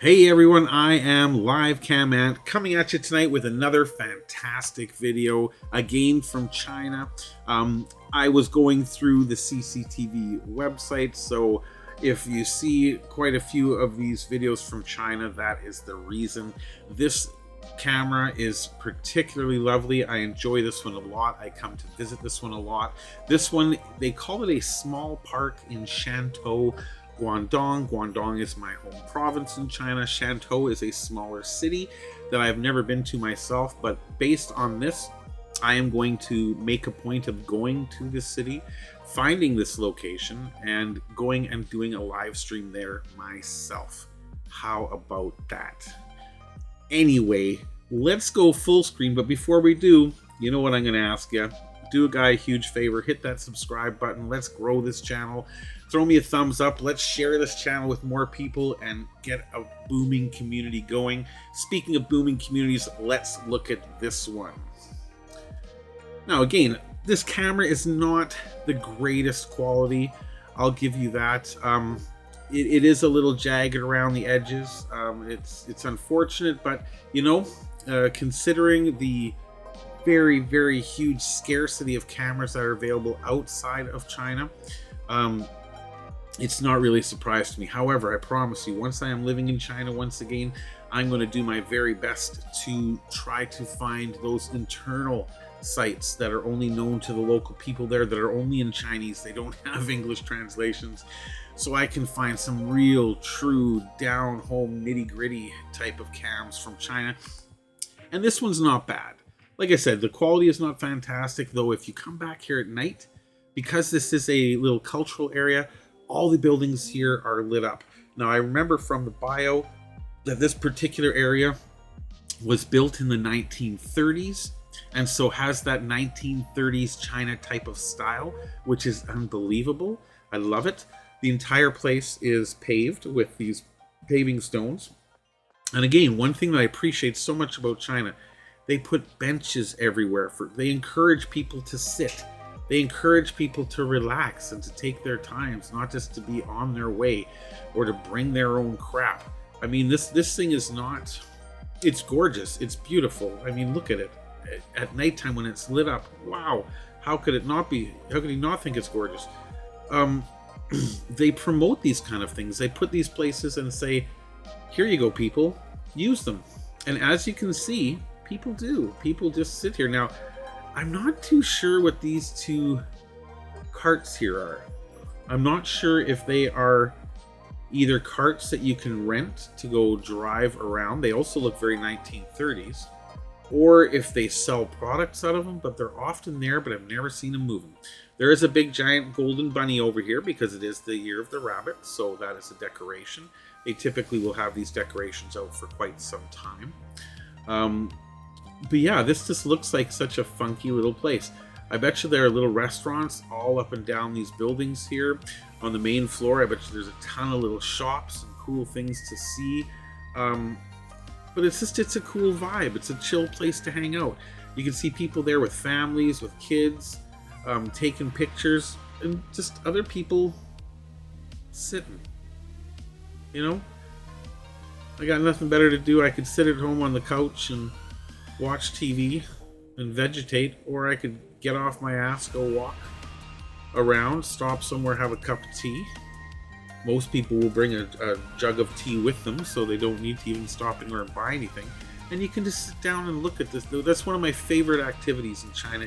Hey everyone, I am livecamant coming at you tonight with another fantastic video, again from China. I was going through the CCTV website, so if you see quite a few of these videos from China, that is the reason. This camera is particularly lovely. I enjoy this one a lot. I come to visit this one a lot. This one, they call it a small park in Shantou, Guangdong. Guangdong is my home province in China. Shantou is a smaller city that I've never been to myself, but based on this, I am going to make a point of going to this city, finding this location, and going and doing a live stream there myself. How about that? Anyway, let's go full screen, but before we do, you know what I'm going to ask you. Do a guy a huge favor, hit that subscribe button. Let's grow this channel. Throw me a thumbs up. Let's share this channel with more people and get a booming community going. Speaking of booming communities, let's look at this one. Now again, this camera is not the greatest quality. I'll give you that. It is a little jagged around the edges. It's unfortunate, but you know, considering the very huge scarcity of cameras that are available outside of China, it's not really a surprise to me. However, I promise you, once I am living in China once again, I'm going to do my very best to try to find those internal sites that are only known to the local people there, that are only in Chinese. They don't have English translations, so I can find some real true down home nitty-gritty type of cams from China. And this one's not bad. Like I said, the quality is not fantastic, though. If you come back here at night, because this is a little cultural area, all the buildings here are lit up. Now, I remember from the bio that this particular area was built in the 1930s, and so has that 1930s China type of style, which is unbelievable. I love it. The entire place is paved with these paving stones. And again, one thing that I appreciate so much about China, they put benches everywhere. They encourage people to sit. They encourage people to relax and to take their times, not just to be on their way or to bring their own crap. I mean, this thing is not, it's gorgeous. It's beautiful. I mean, look at it. At nighttime when it's lit up, wow, how could it not be? How could you not think it's gorgeous? They promote these kind of things. They put these places and say, here you go, people, use them. And as you can see, people do. People just sit here. Now, I'm not too sure what these two carts here are. I'm not sure if they are either carts that you can rent to go drive around. They also look very 1930s. Or if they sell products out of them, but they're often there, but I've never seen them moving. There is a big giant golden bunny over here because it is the year of the rabbit, so that is a decoration. They typically will have these decorations out for quite some time. But yeah, this just looks like such a funky little place. I bet you there are little restaurants all up and down these buildings here. On the main floor, I bet you there's a ton of little shops and cool things to see. But it's a cool vibe. It's a chill place to hang out. You can see people there with families, with kids, taking pictures, and just other people sitting. You know? I got nothing better to do. I could sit at home on the couch and watch TV and vegetate, or I could get off my ass, go walk around, stop somewhere, have a cup of tea. Most people will bring a jug of tea with them, so they don't need to even stop anywhere and buy anything. And you can just sit down and look at this. That's one of my favorite activities in China,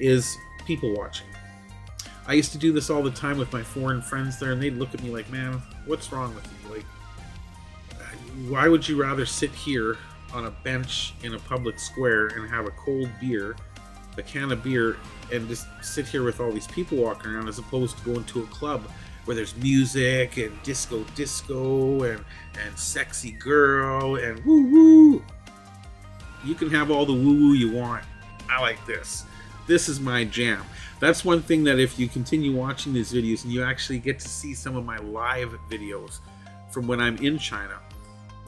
is people watching. I used to do this all the time with my foreign friends there, and they'd look at me like, man, what's wrong with you? Like, why would you rather sit here on a bench in a public square and have a cold beer, a can of beer, and just sit here with all these people walking around, as opposed to going to a club where there's music and disco and sexy girl and woo woo. You can have all the woo woo you want. I like this. This is my jam. That's one thing that if you continue watching these videos and you actually get to see some of my live videos from when I'm in China,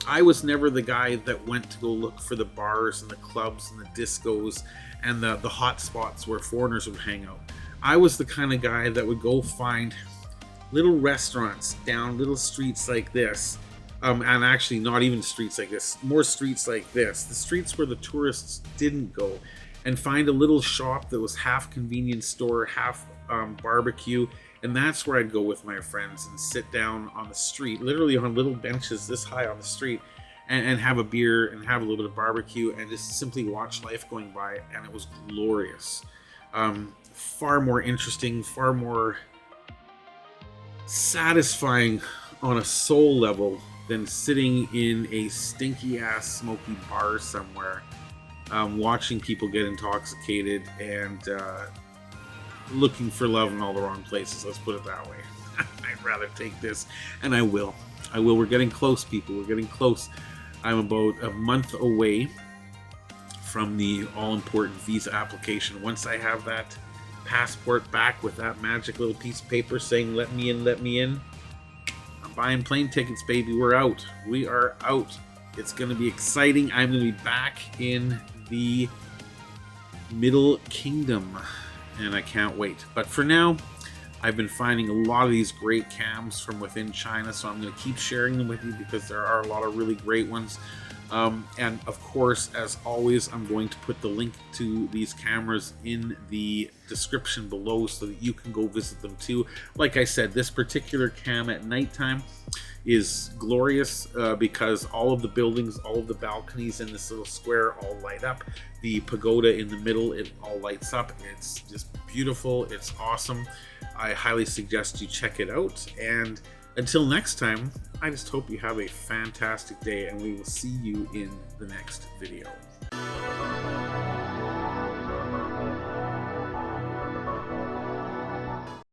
I was never the guy that went to go look for the bars and the clubs and the discos and the hot spots where foreigners would hang out. I was the kind of guy that would go find little restaurants down little streets like this, And actually not even streets like this, more streets like this, the streets where the tourists didn't go, and find a little shop that was half convenience store, half barbecue. And that's where I'd go with my friends and sit down on the street, literally on little benches this high on the street, and have a beer and have a little bit of barbecue and just simply watch life going by. And it was glorious. Far more interesting, far more satisfying on a soul level than sitting in a stinky ass smoky bar somewhere, watching people get intoxicated and looking for love in all the wrong places. Let's put it that way. I'd rather take this, and I will. We're getting close, people. We're getting close. I'm about a month away from the all-important visa application. Once I have that passport back with that magic little piece of paper saying let me in, I'm buying plane tickets, baby. We're out. We are out. It's going to be exciting. I'm going to be back in the Middle Kingdom, and I can't wait. But for now, I've been finding a lot of these great cams from within China, so I'm going to keep sharing them with you because there are a lot of really great ones. And of course, as always, I'm going to put the link to these cameras in the description below so that you can go visit them too. Like I said, this particular cam at nighttime is glorious because all of the buildings, all of the balconies in this little square all light up. The pagoda in the middle, it all lights up. It's just beautiful. It's awesome. I highly suggest you check it out. And until next time, I just hope you have a fantastic day, and we will see you in the next video.